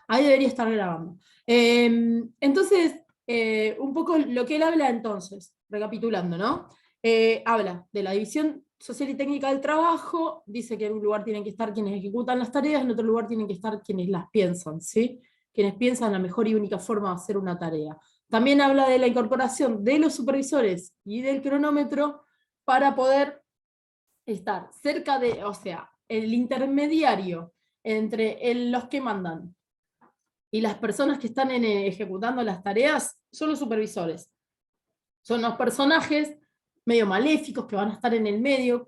Ahí debería estar grabando. Entonces, un poco lo que él habla entonces, recapitulando, ¿no? Habla de la división social y técnica del trabajo, dice que en un lugar tienen que estar quienes ejecutan las tareas, en otro lugar tienen que estar quienes las piensan, ¿sí? Quienes piensan la mejor y única forma de hacer una tarea. También habla de la incorporación de los supervisores y del cronómetro para poder estar cerca de, o sea, el intermediario entre los que mandan y las personas que están ejecutando las tareas son los supervisores. Son los personajes medio maléficos que van a estar en el medio,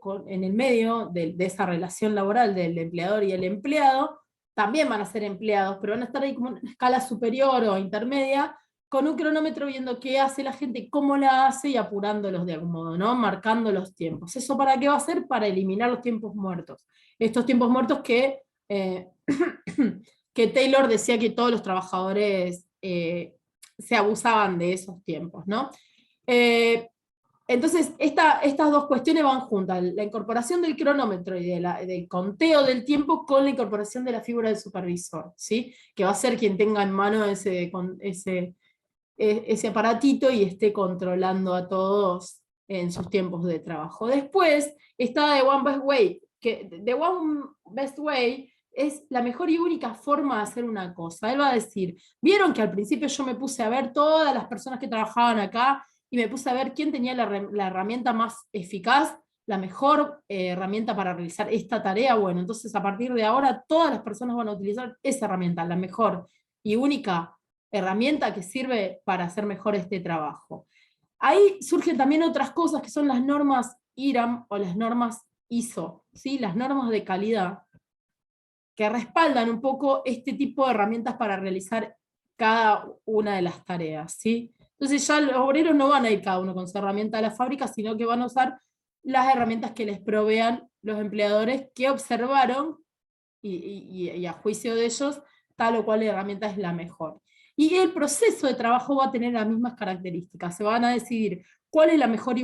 de esa relación laboral del empleador y el empleado. También van a ser empleados, pero van a estar ahí como en una escala superior o intermedia, con un cronómetro viendo qué hace la gente, cómo la hace y apurándolos de algún modo, ¿no? Marcando los tiempos. ¿Eso para qué va a ser? Para eliminar los tiempos muertos. Estos tiempos muertos que Taylor decía que todos los trabajadores se abusaban de esos tiempos, ¿no? Eh, entonces, estas dos cuestiones van juntas, la incorporación del cronómetro y del conteo del tiempo con la incorporación de la figura del supervisor, ¿sí? Que va a ser quien tenga en mano ese aparatito y esté controlando a todos en sus tiempos de trabajo. Después está The One Best Way, que The One Best Way es la mejor y única forma de hacer una cosa. Él va a decir, vieron que al principio yo me puse a ver todas las personas que trabajaban acá y me puse a ver quién tenía la herramienta más eficaz, la mejor herramienta para realizar esta tarea. Bueno, entonces a partir de ahora todas las personas van a utilizar esa herramienta, la mejor y única herramienta que sirve para hacer mejor este trabajo. Ahí surgen también otras cosas que son las normas IRAM o las normas ISO, ¿sí? Las normas de calidad, que respaldan un poco este tipo de herramientas para realizar cada una de las tareas, ¿sí? Entonces ya los obreros no van a ir cada uno con su herramienta a la fábrica, sino que van a usar las herramientas que les provean los empleadores que observaron y a juicio de ellos, tal o cual herramienta es la mejor. Y el proceso de trabajo va a tener las mismas características. Se van a decidir cuál es la mejor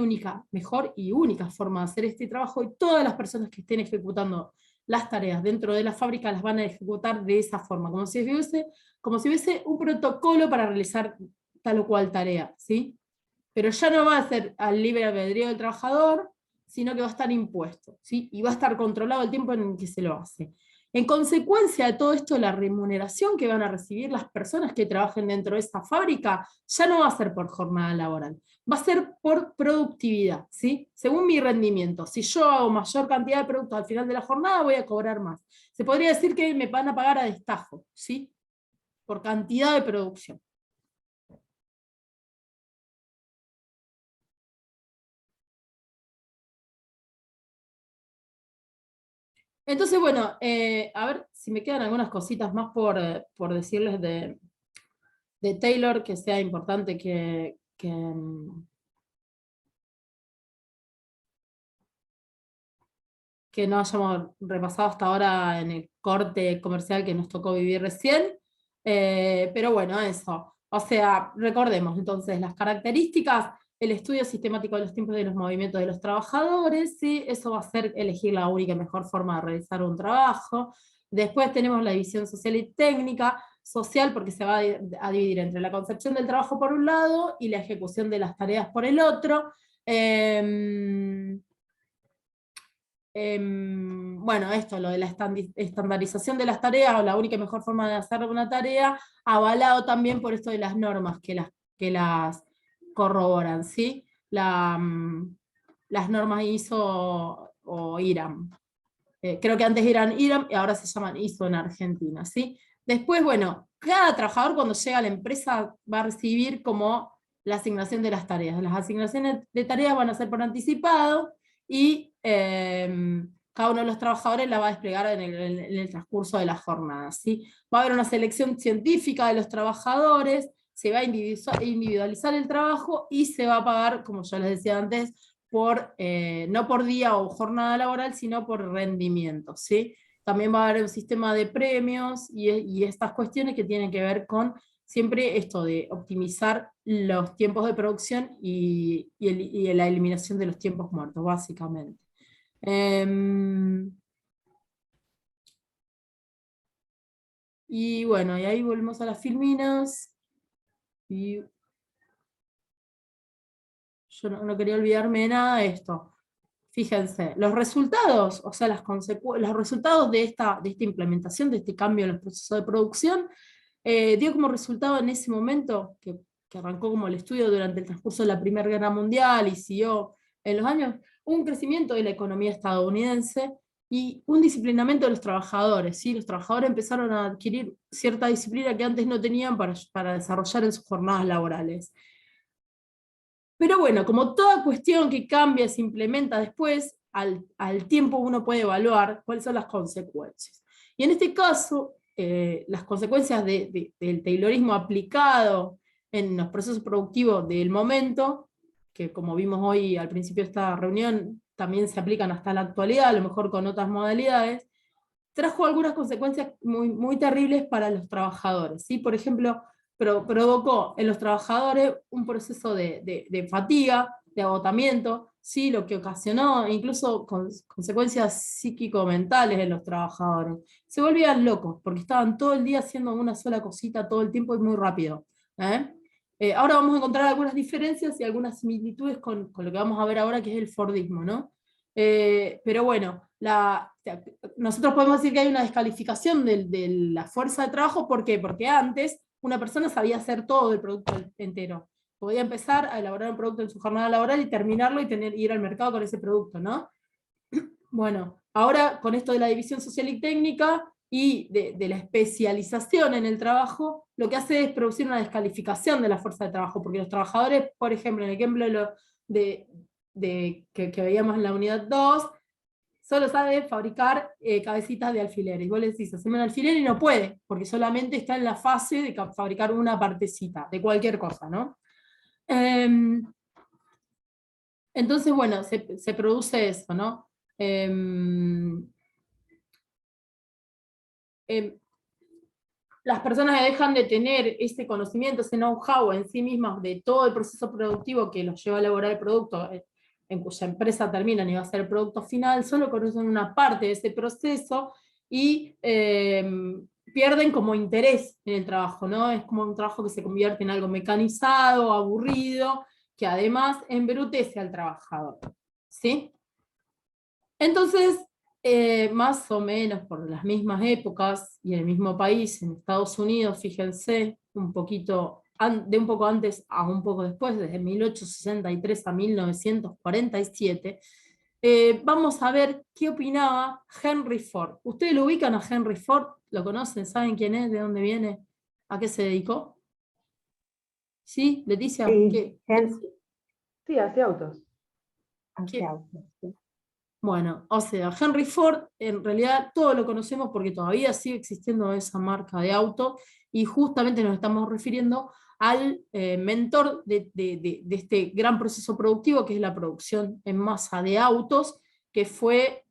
y única forma de hacer este trabajo, y todas las personas que estén ejecutando las tareas dentro de la fábrica las van a ejecutar de esa forma, como si hubiese un protocolo para realizar tal o cual tarea, ¿sí? Pero ya no va a ser al libre albedrío del trabajador, sino que va a estar impuesto, ¿sí? Y va a estar controlado el tiempo en el que se lo hace. En consecuencia de todo esto, la remuneración que van a recibir las personas que trabajen dentro de esa fábrica ya no va a ser por jornada laboral, va a ser por productividad, ¿sí? Según mi rendimiento. Si yo hago mayor cantidad de productos al final de la jornada, voy a cobrar más. Se podría decir que me van a pagar a destajo, ¿sí? Por cantidad de producción. Entonces, bueno, a ver si me quedan algunas cositas más por decirles de Taylor, que sea importante que no hayamos repasado hasta ahora en el corte comercial que nos tocó vivir recién. Pero bueno, eso. O sea, recordemos entonces las características, el estudio sistemático de los tiempos de los movimientos de los trabajadores, ¿sí? Eso va a ser elegir la única y mejor forma de realizar un trabajo. Después tenemos la división social y técnica, social porque se va a dividir entre la concepción del trabajo por un lado y la ejecución de las tareas por el otro. Bueno, esto, lo de la estandarización de las tareas, o la única y mejor forma de hacer una tarea, avalado también por esto de las normas que las corroboran, ¿sí? Las normas ISO o IRAM. Creo que antes eran IRAM y ahora se llaman ISO en Argentina, ¿sí? Después, bueno, cada trabajador cuando llega a la empresa va a recibir como la asignación de las tareas. Las asignaciones de tareas van a ser por anticipado y cada uno de los trabajadores la va a desplegar en el transcurso de la jornada, ¿sí? Va a haber una selección científica de los trabajadores, se va a individualizar el trabajo y se va a pagar, como yo les decía antes, no por día o jornada laboral, sino por rendimiento, ¿sí? También va a haber un sistema de premios y estas cuestiones que tienen que ver con siempre esto de optimizar los tiempos de producción y la eliminación de los tiempos muertos, básicamente. Em, Y bueno, y ahí volvemos a las filminas, y yo no quería olvidarme de nada de esto. Fíjense, los resultados, o sea, los resultados de esta implementación, de este cambio en los procesos de producción, dio como resultado en ese momento, que arrancó como el estudio durante el transcurso de la Primera Guerra Mundial y siguió en los años, un crecimiento de la economía estadounidense y un disciplinamiento de los trabajadores. ¿Sí? Los trabajadores empezaron a adquirir cierta disciplina que antes no tenían para desarrollar en sus jornadas laborales. Pero bueno, como toda cuestión que cambia, se implementa después, al tiempo uno puede evaluar cuáles son las consecuencias. Y en este caso, las consecuencias del Taylorismo aplicado en los procesos productivos del momento, que como vimos hoy al principio de esta reunión, también se aplican hasta la actualidad, a lo mejor con otras modalidades, trajo algunas consecuencias muy, muy terribles para los trabajadores. ¿Sí? Por ejemplo, provocó en los trabajadores un proceso de fatiga, de agotamiento, ¿sí? Lo que ocasionó incluso consecuencias psíquico-mentales en los trabajadores. Se volvían locos, porque estaban todo el día haciendo una sola cosita todo el tiempo y muy rápido. Ahora vamos a encontrar algunas diferencias y algunas similitudes con lo que vamos a ver ahora, que es el Fordismo, ¿no? Pero bueno, nosotros podemos decir que hay una descalificación de la fuerza de trabajo. ¿Por qué? Porque antes una persona sabía hacer todo el producto entero. Podía empezar a elaborar un producto en su jornada laboral y terminarlo y ir al mercado con ese producto, ¿no? Bueno, ahora con esto de la división social y técnica y de la especialización en el trabajo, lo que hace es producir una descalificación de la fuerza de trabajo, porque los trabajadores, por ejemplo, en el ejemplo que veíamos en la unidad 2, solo sabe fabricar cabecitas de alfileres. Y vos le decís, haceme un alfiler y no puede, porque solamente está en la fase de fabricar una partecita, de cualquier cosa, ¿no? Entonces, bueno, se produce eso, ¿no? Las personas dejan de tener ese conocimiento, ese know-how en sí mismas de todo el proceso productivo que los lleva a elaborar el producto, en cuya empresa terminan y va a ser el producto final, solo conocen una parte de ese proceso y pierden como interés en el trabajo, ¿no? Es como un trabajo que se convierte en algo mecanizado, aburrido, que además embrutece al trabajador, ¿sí? Entonces, más o menos por las mismas épocas y en el mismo país, en Estados Unidos, fíjense, un poquito, de un poco antes a un poco después, desde 1863 a 1947, vamos a ver qué opinaba Henry Ford. ¿Ustedes lo ubican a Henry Ford? ¿Lo conocen? ¿Saben quién es? ¿De dónde viene? ¿A qué se dedicó? ¿Sí? Leticia, Sí, ¿qué hace? sí, hace autos. ¿Qué? Hace autos, sí. Bueno, o sea, Henry Ford, en realidad todos lo conocemos porque todavía sigue existiendo esa marca de auto y justamente nos estamos refiriendo al mentor de este gran proceso productivo que es la producción en masa de autos, que fue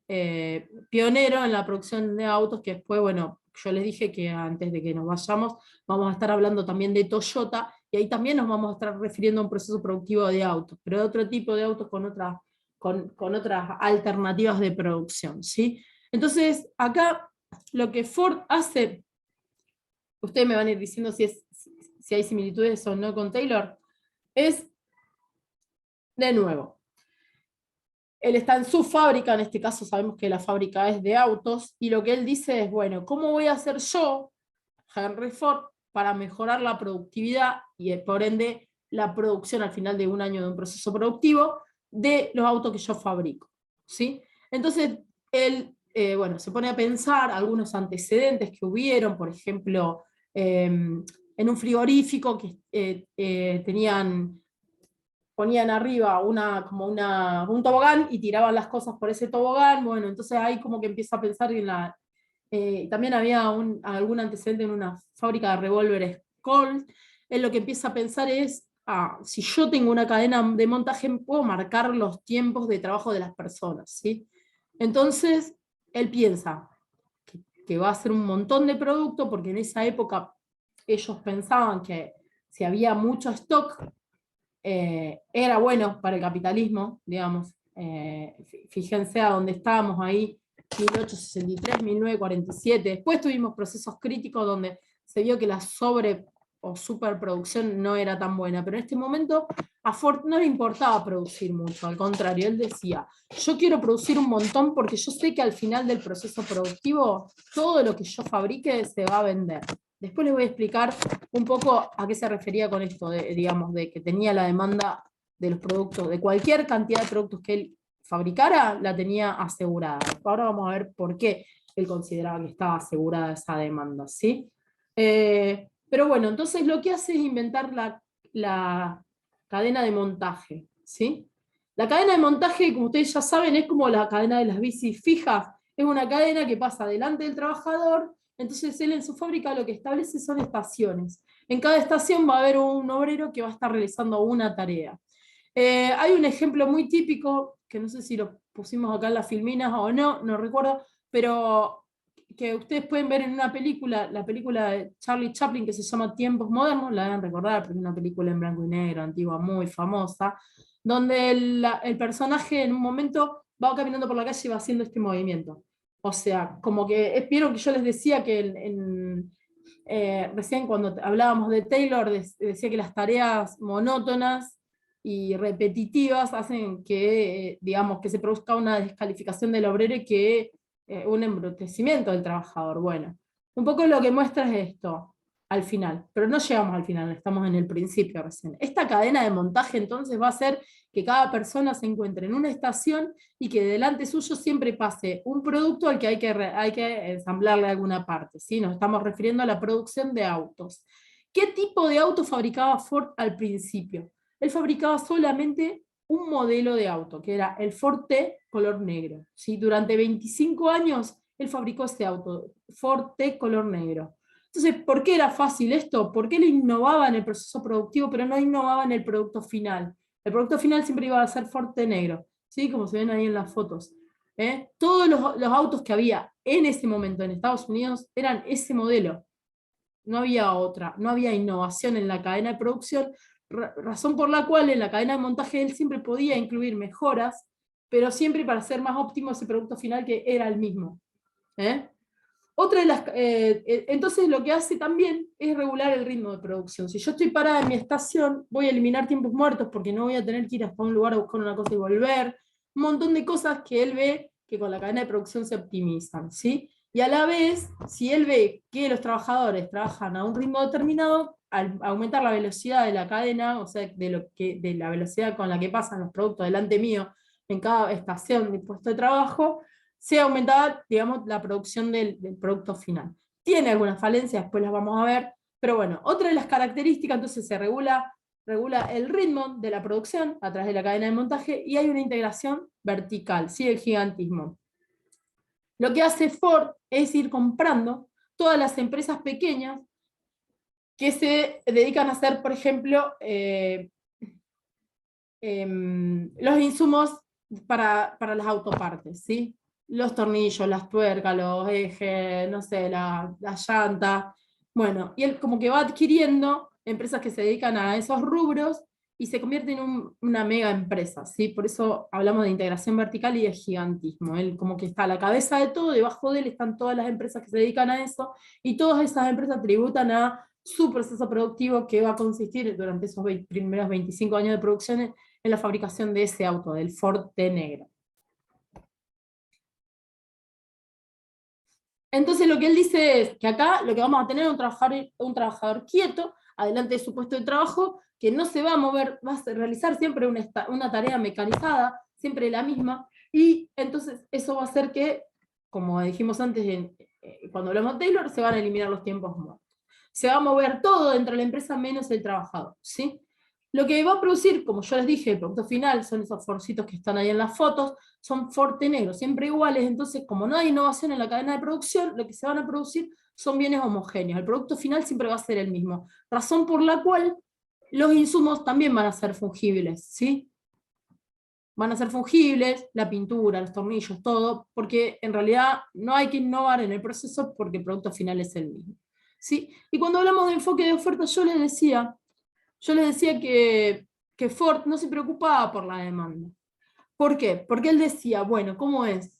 pionero en la producción de autos, que después, bueno, yo les dije que antes de que nos vayamos vamos a estar hablando también de Toyota y ahí también nos vamos a estar refiriendo a un proceso productivo de autos, pero de otro tipo de autos con otras alternativas de producción, ¿sí? Entonces, acá lo que Ford hace, ustedes me van a ir diciendo si hay similitudes o no con Taylor, es, de nuevo, él está en su fábrica, en este caso sabemos que la fábrica es de autos, y lo que él dice es, bueno, ¿cómo voy a hacer yo, Henry Ford, para mejorar la productividad y por ende la producción al final de un año de un proceso productivo de los autos que yo fabrico? ¿Sí? Entonces, él, bueno, se pone a pensar algunos antecedentes que hubieron, por ejemplo, en un frigorífico que ponían arriba un tobogán y tiraban las cosas por ese tobogán. Bueno, entonces ahí como que empieza a pensar en también había algún antecedente en una fábrica de revólveres Colt. Él lo que empieza a pensar es, si yo tengo una cadena de montaje, puedo marcar los tiempos de trabajo de las personas, ¿sí? Entonces, él piensa que va a ser un montón de producto, porque en esa época ellos pensaban que si había mucho stock, era bueno para el capitalismo, digamos. Fíjense a dónde estábamos ahí, 1863, 1947. Después tuvimos procesos críticos donde se vio que la sobre o superproducción no era tan buena, pero en este momento a Ford no le importaba producir mucho, al contrario, él decía, yo quiero producir un montón porque yo sé que al final del proceso productivo todo lo que yo fabrique se va a vender. Después les voy a explicar un poco a qué se refería con esto, digamos, de que tenía la demanda de los productos, de cualquier cantidad de productos que él fabricara, la tenía asegurada. Ahora vamos a ver por qué él consideraba que estaba asegurada esa demanda, ¿sí? Pero bueno, entonces lo que hace es inventar la cadena de montaje, ¿sí? La cadena de montaje, como ustedes ya saben, es como la cadena de las bicis fijas, es una cadena que pasa delante del trabajador, entonces él en su fábrica lo que establece son estaciones. En cada estación va a haber un obrero que va a estar realizando una tarea. Hay un ejemplo muy típico, que no sé si lo pusimos acá en las filminas o no, no recuerdo, pero que ustedes pueden ver en una película, la película de Charlie Chaplin que se llama Tiempos Modernos, la deben recordar porque es una película en blanco y negro, antigua, muy famosa, donde el personaje en un momento va caminando por la calle y va haciendo este movimiento. O sea, como que, vieron que yo les decía que recién cuando hablábamos de Taylor, decía que las tareas monótonas y repetitivas hacen que, digamos, que se produzca una descalificación del obrero y que un embrutecimiento del trabajador. Bueno, un poco lo que muestra es esto, al final, pero no llegamos al final, estamos en el principio recién. Esta cadena de montaje entonces va a hacer que cada persona se encuentre en una estación y que delante suyo siempre pase un producto al que hay que ensamblarle alguna parte, ¿sí? Nos estamos refiriendo a la producción de autos. ¿Qué tipo de auto fabricaba Ford al principio? Él fabricaba solamente un modelo de auto, que era el Ford T color negro. ¿Sí? Durante 25 años él fabricó este auto, Ford T color negro. Entonces, ¿por qué era fácil esto? Porque él innovaba en el proceso productivo, pero no innovaba en el producto final. El producto final siempre iba a ser Ford T negro, ¿sí? Como se ven ahí en las fotos. Todos los autos que había en ese momento en Estados Unidos eran ese modelo. No había otra, no había innovación en la cadena de producción, razón por la cual en la cadena de montaje él siempre podía incluir mejoras, pero siempre para hacer más óptimo ese producto final que era el mismo. ¿Eh? Otra de entonces lo que hace también es regular el ritmo de producción. Si yo estoy parada en mi estación, voy a eliminar tiempos muertos porque no voy a tener que ir hasta un lugar a buscar una cosa y volver. Un montón de cosas que él ve que con la cadena de producción se optimizan, ¿sí? Y a la vez, si él ve que los trabajadores trabajan a un ritmo determinado, al aumentar la velocidad de la cadena, o sea, de la velocidad con la que pasan los productos delante mío en cada estación de puesto de trabajo, se aumentaba, digamos, la producción del producto final. Tiene algunas falencias, después las vamos a ver, pero bueno, otra de las características, entonces se regula el ritmo de la producción a través de la cadena de montaje y hay una integración vertical, ¿sí? El gigantismo. Lo que hace Ford es ir comprando todas las empresas pequeñas que se dedican a hacer, por ejemplo, los insumos para las autopartes, ¿sí? Los tornillos, las tuercas, los ejes, no sé, la llanta. Bueno, y él como que va adquiriendo empresas que se dedican a esos rubros y se convierte en una mega empresa, ¿sí? Por eso hablamos de integración vertical y de gigantismo. Él como que está a la cabeza de todo, debajo de él están todas las empresas que se dedican a eso, y todas esas empresas tributan a su proceso productivo que va a consistir durante esos primeros 25 años de producción en la fabricación de ese auto, del Ford T negro. Entonces lo que él dice es que acá lo que vamos a tener es un trabajador quieto, adelante de su puesto de trabajo, que no se va a mover, va a realizar siempre una tarea mecanizada, siempre la misma, y entonces eso va a hacer que, como dijimos antes cuando hablamos de Taylor, se van a eliminar los tiempos muertos. Se va a mover todo dentro de la empresa menos el trabajador, ¿sí? Lo que va a producir, como yo les dije, el producto final son esos forcitos que están ahí en las fotos, son Forte negro, siempre iguales, entonces como no hay innovación en la cadena de producción, lo que se van a producir son bienes homogéneos, el producto final siempre va a ser el mismo, razón por la cual los insumos también van a ser fungibles, ¿sí? Van a ser fungibles, la pintura, los tornillos, todo, porque en realidad no hay que innovar en el proceso porque el producto final es el mismo, ¿sí? Y cuando hablamos de enfoque de oferta, yo les decía que Ford no se preocupaba por la demanda. ¿Por qué? Porque él decía, bueno, ¿cómo es?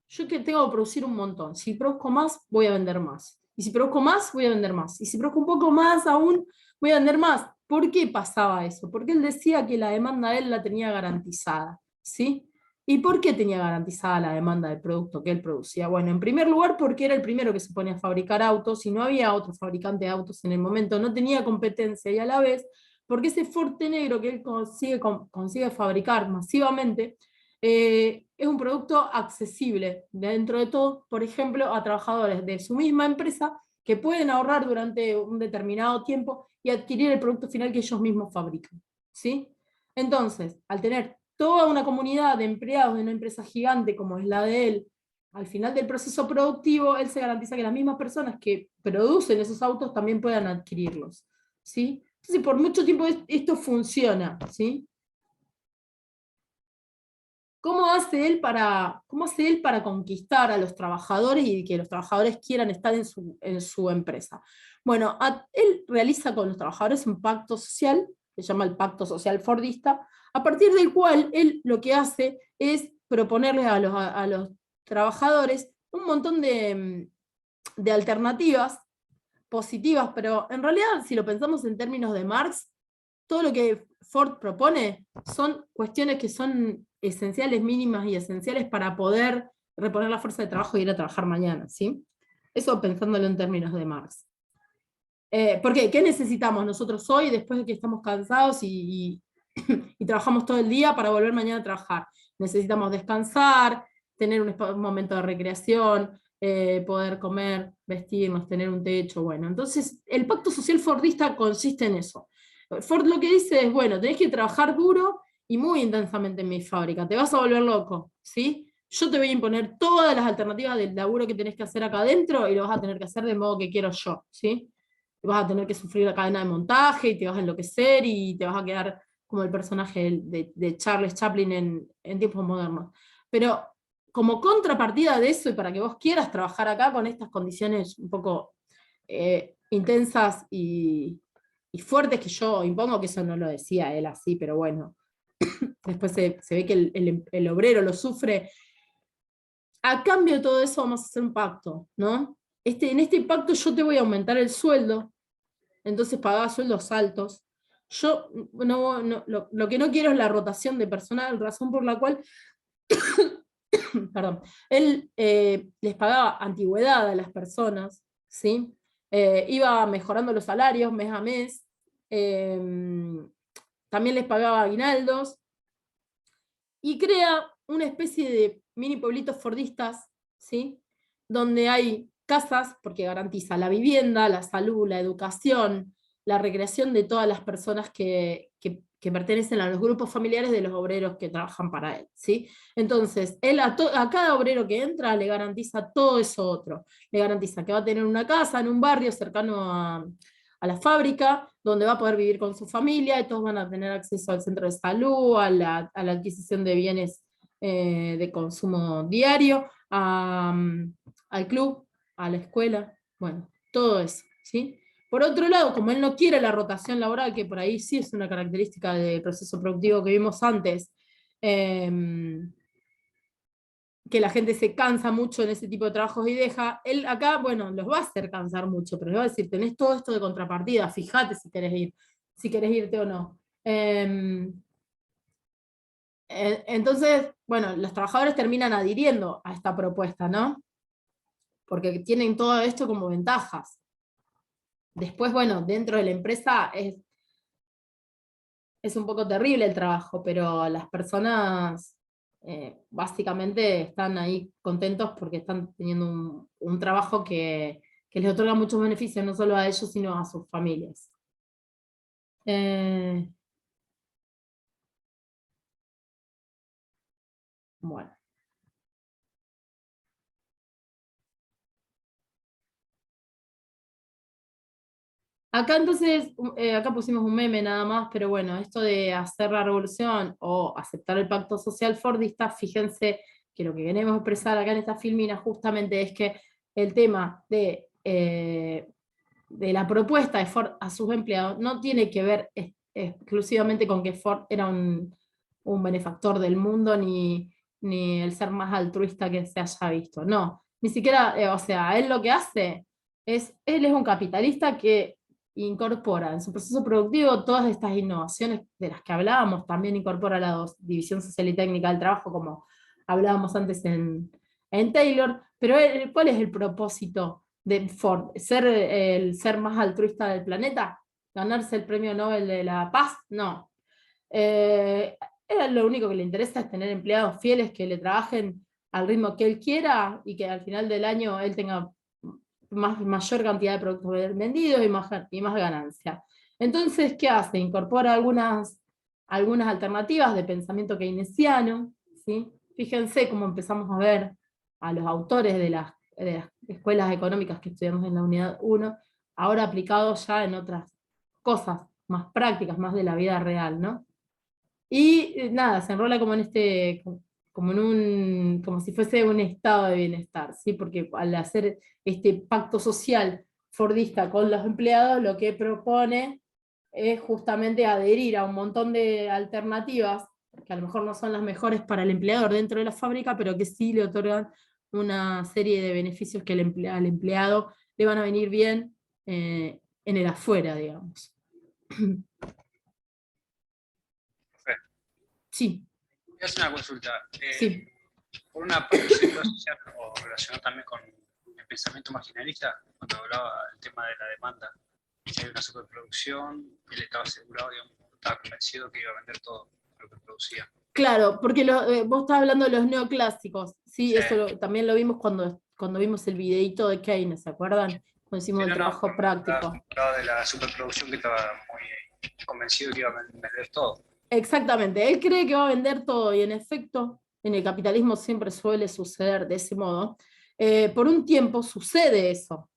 yo que tengo que producir un montón. Si produzco más, voy a vender más. Y si produzco más, voy a vender más. Y si produzco un poco más aún, voy a vender más. ¿Por qué pasaba eso? Porque él decía que la demanda de él la tenía garantizada, ¿sí? ¿Y por qué tenía garantizada la demanda del producto que él producía? Bueno, en primer lugar, porque era el primero que se ponía a fabricar autos y no había otro fabricante de autos en el momento, no tenía competencia, y a la vez, porque ese Forte negro que él consigue fabricar masivamente, es un producto accesible dentro de todo, por ejemplo, a trabajadores de su misma empresa que pueden ahorrar durante un determinado tiempo y adquirir el producto final que ellos mismos fabrican, ¿sí? Entonces, al tener toda una comunidad de empleados de una empresa gigante como es la de él, al final del proceso productivo, él se garantiza que las mismas personas que producen esos autos también puedan adquirirlos, ¿sí? Entonces, por mucho tiempo esto funciona, ¿sí? ¿Cómo hace él para conquistar a los trabajadores y que los trabajadores quieran estar en su empresa? Bueno, él realiza con los trabajadores un pacto social, se llama el Pacto Social Fordista, a partir del cual él lo que hace es proponerles a los trabajadores un montón de alternativas positivas, pero en realidad, si lo pensamos en términos de Marx, todo lo que Ford propone son cuestiones que son esenciales, mínimas y esenciales para poder reponer la fuerza de trabajo y ir a trabajar mañana, ¿sí? Eso pensándolo en términos de Marx. ¿Por qué? ¿Qué necesitamos nosotros hoy, después de que estamos cansados y trabajamos todo el día para volver mañana a trabajar? Necesitamos descansar, tener un momento de recreación, poder comer, vestirnos, tener un techo, bueno. Entonces, el pacto social fordista consiste en eso. Ford lo que dice es, bueno, tenés que trabajar duro y muy intensamente en mi fábrica, te vas a volver loco, ¿sí? Yo te voy a imponer todas las alternativas del laburo que tenés que hacer acá adentro y lo vas a tener que hacer del modo que quiero yo, ¿sí? Vas a tener que sufrir la cadena de montaje y te vas a enloquecer y te vas a quedar como el personaje de Charles Chaplin en tiempos modernos. Pero como contrapartida de eso, y para que vos quieras trabajar acá con estas condiciones un poco intensas y fuertes que yo impongo, que eso no lo decía él así, pero bueno, después se ve que el obrero lo sufre. A cambio de todo eso vamos a hacer un pacto, ¿no? En este pacto yo te voy a aumentar el sueldo, entonces pagaba sueldos altos. Yo lo que no quiero es la rotación de personal, razón por la cual, perdón, él les pagaba antigüedad a las personas, ¿sí? Iba mejorando los salarios mes a mes, eh, también les pagaba aguinaldos, y crea una especie de mini pueblitos fordistas, ¿sí? Donde hay casas, porque garantiza la vivienda, la salud, la educación, la recreación de todas las personas que pertenecen a los grupos familiares de los obreros que trabajan para él, ¿sí? Entonces, él a cada obrero que entra le garantiza todo eso otro. Le garantiza que va a tener una casa en un barrio cercano a la fábrica, donde va a poder vivir con su familia, y todos van a tener acceso al centro de salud, a la adquisición de bienes de consumo diario, al club, a la escuela, bueno, todo eso, ¿sí? Por otro lado, como él no quiere la rotación laboral, que por ahí sí es una característica del proceso productivo que vimos antes, eh, que la gente se cansa mucho en ese tipo de trabajos y deja, él acá, bueno, los va a hacer cansar mucho, pero les va a decir, tenés todo esto de contrapartida, fíjate si querés irte o no. Entonces, bueno, los trabajadores terminan adhiriendo a esta propuesta, ¿no? Porque tienen todo esto como ventajas. Después, bueno, dentro de la empresa es un poco terrible el trabajo, pero las personas básicamente están ahí contentos porque están teniendo un trabajo que les otorga muchos beneficios, no solo a ellos, sino a sus familias. Eh, bueno. Acá entonces, acá pusimos un meme nada más, pero bueno, esto de hacer la revolución o aceptar el pacto social fordista, fíjense que lo que queremos expresar acá en esta filmina justamente es que el tema de la propuesta de Ford a sus empleados no tiene que ver exclusivamente con que Ford era un benefactor del mundo, ni el ser más altruista que se haya visto, no. Ni siquiera, o sea, él lo que hace él es un capitalista que incorpora en su proceso productivo todas estas innovaciones de las que hablábamos, también incorpora la división social y técnica del trabajo, como hablábamos antes en Taylor, pero ¿cuál es el propósito de Ford? ¿Ser el ser más altruista del planeta? ¿Ganarse el premio Nobel de la Paz? No. Él lo único que le interesa es tener empleados fieles que le trabajen al ritmo que él quiera y que al final del año él tenga mayor cantidad de productos vendidos y más ganancia. Entonces, ¿qué hace? Incorpora algunas alternativas de pensamiento keynesiano, ¿sí? Fíjense cómo empezamos a ver a los autores de las escuelas económicas que estudiamos en la unidad 1, ahora aplicados ya en otras cosas más prácticas, más de la vida real, ¿no? Y nada, se enrola como en como si fuese un estado de bienestar, ¿sí? Porque al hacer este pacto social fordista con los empleados, lo que propone es justamente adherir a un montón de alternativas, que a lo mejor no son las mejores para el empleador dentro de la fábrica, pero que sí le otorgan una serie de beneficios que al empleado le van a venir bien en el afuera, digamos. Sí, Voy a hacer una consulta. sí. Por una parte, se puede asociar o relacionar también con el pensamiento marginalista, cuando hablaba del tema de la demanda. Si hay una superproducción, él estaba asegurado, digamos, estaba convencido que iba a vender todo lo que producía. Claro, porque vos estás hablando de los neoclásicos, ¿sí? Sí. Eso también lo vimos cuando vimos el videito de Keynes, ¿se acuerdan? Cuando hicimos el trabajo práctico. Hablaba de la superproducción, que estaba muy convencido que iba a vender todo. Exactamente, él cree que va a vender todo y en efecto en el capitalismo siempre suele suceder de ese modo. Por un tiempo sucede eso,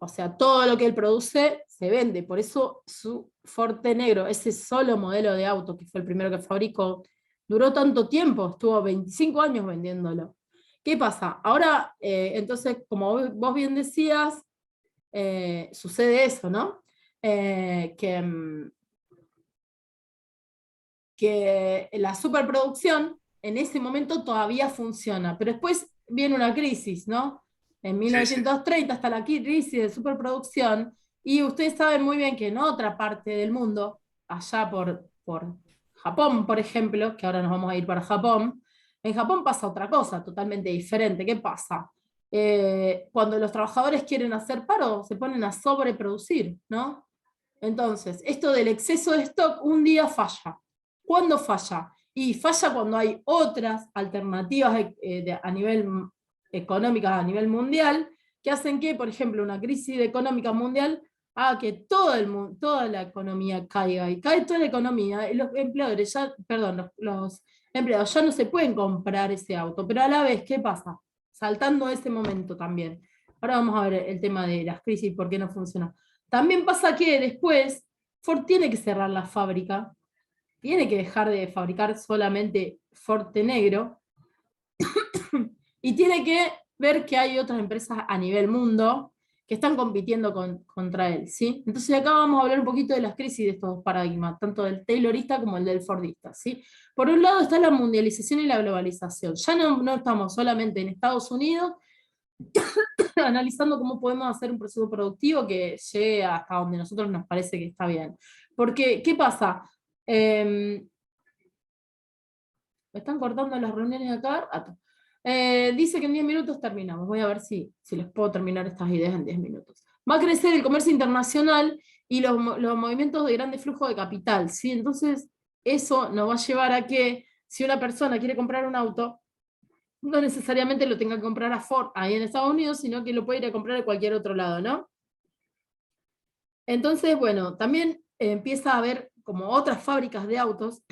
o sea, todo lo que él produce se vende, por eso su Forte Negro, ese solo modelo de auto que fue el primero que fabricó, duró tanto tiempo, estuvo 25 años vendiéndolo. ¿Qué pasa? Ahora, entonces, como vos bien decías, sucede eso, ¿no? Que la superproducción en ese momento todavía funciona, pero después viene una crisis, ¿no? En 1930 está la crisis de superproducción, y ustedes saben muy bien que en otra parte del mundo, allá por Japón, por ejemplo, que ahora nos vamos a ir para Japón, en Japón pasa otra cosa totalmente diferente. ¿Qué pasa? Cuando los trabajadores quieren hacer paro, se ponen a sobreproducir, ¿no? Entonces, esto del exceso de stock un día falla. ¿Cuándo falla? Y falla cuando hay otras alternativas a nivel económicas, a nivel mundial, que hacen que, por ejemplo, una crisis económica mundial haga que toda la economía caiga, y cae toda la economía, y los empleadores ya, perdón, los empleados ya no se pueden comprar ese auto, pero a la vez, ¿qué pasa? Saltando ese momento también. Ahora vamos a ver el tema de las crisis, por qué no funciona. También pasa que después Ford tiene que cerrar la fábrica, tiene que dejar de fabricar solamente Forte Negro y tiene que ver que hay otras empresas a nivel mundo que están compitiendo contra él, ¿sí? Entonces acá vamos a hablar un poquito de las crisis de estos dos paradigmas, tanto del Taylorista como el del Fordista, ¿sí? Por un lado está la mundialización y la globalización. Ya no estamos solamente en Estados Unidos analizando cómo podemos hacer un proceso productivo que llegue hasta donde nosotros nos parece que está bien. Porque, ¿qué pasa? Me están cortando las reuniones acá. Dice que en 10 minutos terminamos. Voy a ver si les puedo terminar estas ideas en 10 minutos. Va a crecer el comercio internacional y los movimientos de grande flujo de capital, ¿sí? Entonces, eso nos va a llevar a que si una persona quiere comprar un auto, no necesariamente lo tenga que comprar a Ford ahí en Estados Unidos, sino que lo puede ir a comprar a cualquier otro lado, ¿no? Entonces, bueno, también empieza a haber como otras fábricas de autos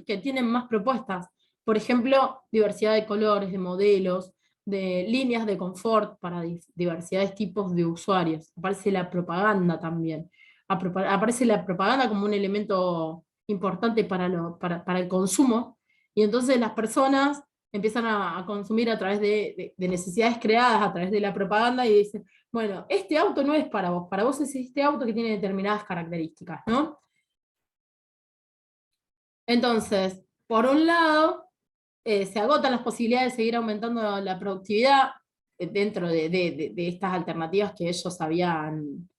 que tienen más propuestas. Por ejemplo, diversidad de colores, de modelos, de líneas de confort para diversidad de tipos de usuarios. Aparece la propaganda también. Aparece la propaganda como un elemento importante para el consumo, y entonces las personas empiezan a consumir a través de necesidades creadas a través de la propaganda y dicen, bueno, este auto no es para vos es este auto que tiene determinadas características, ¿no? Entonces, por un lado, se agotan las posibilidades de seguir aumentando la productividad dentro de estas alternativas que ellos habían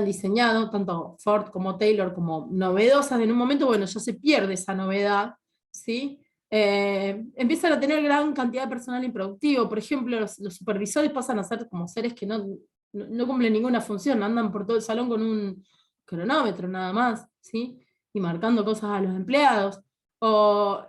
diseñado, tanto Ford como Taylor, como novedosas. En un momento, bueno, ya se pierde esa novedad, ¿sí? Empiezan a tener gran cantidad de personal improductivo. Por ejemplo, los supervisores pasan a ser como seres que no cumplen ninguna función, andan por todo el salón con un cronómetro nada más, ¿sí? Y marcando cosas a los empleados. O,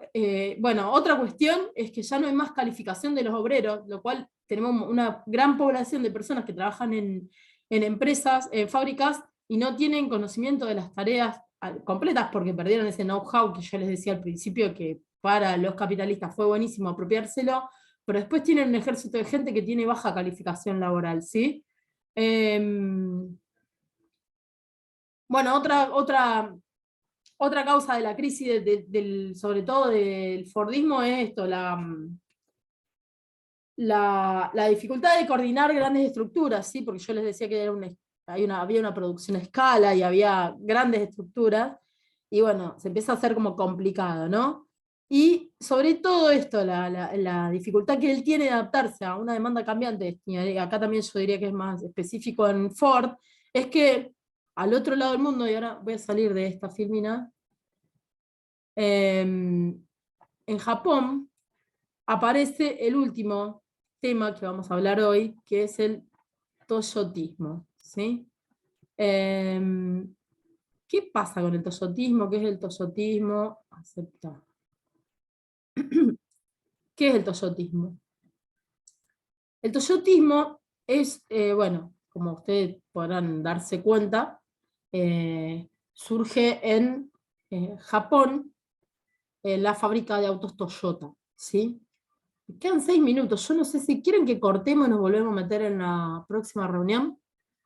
bueno, otra cuestión es que ya no hay más calificación de los obreros, lo cual tenemos una gran población de personas que trabajan en empresas, en fábricas, y no tienen conocimiento de las tareas completas porque perdieron ese know-how que yo les decía al principio, que para los capitalistas fue buenísimo apropiárselo, pero después tienen un ejército de gente que tiene baja calificación laboral, ¿sí? Bueno, otra causa de la crisis, sobre todo del Fordismo, es esto, la dificultad de coordinar grandes estructuras, ¿sí? Porque yo les decía que había una producción a escala y había grandes estructuras, y bueno, se empieza a hacer como complicado, ¿no? Y sobre todo esto, la dificultad que él tiene de adaptarse a una demanda cambiante, y acá también yo diría que es más específico en Ford, es que al otro lado del mundo, y ahora voy a salir de esta filmina, en Japón aparece el último tema que vamos a hablar hoy, que es el toyotismo, ¿sí? ¿Qué pasa con el toyotismo? ¿Qué es el toyotismo? Acepta. ¿Qué es el toyotismo? El toyotismo es, bueno, como ustedes podrán darse cuenta, surge en Japón, en la fábrica de autos Toyota, ¿sí? Quedan 6 minutos, yo no sé si quieren que cortemos y nos volvemos a meter en la próxima reunión.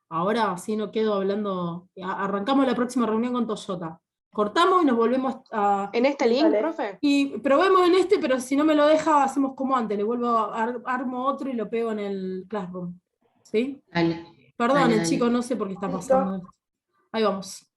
Ahora así no quedo hablando, arrancamos la próxima reunión con Toyota. Cortamos y nos volvemos a... ¿En este link, Dale. profe? Y probemos en este, pero si no me lo deja, hacemos como antes, le vuelvo armo otro y lo pego en el Classroom. ¿Sí? Dale. Perdonen, Dale. chicos, no sé por qué está Listo. pasando esto. Ahí vamos.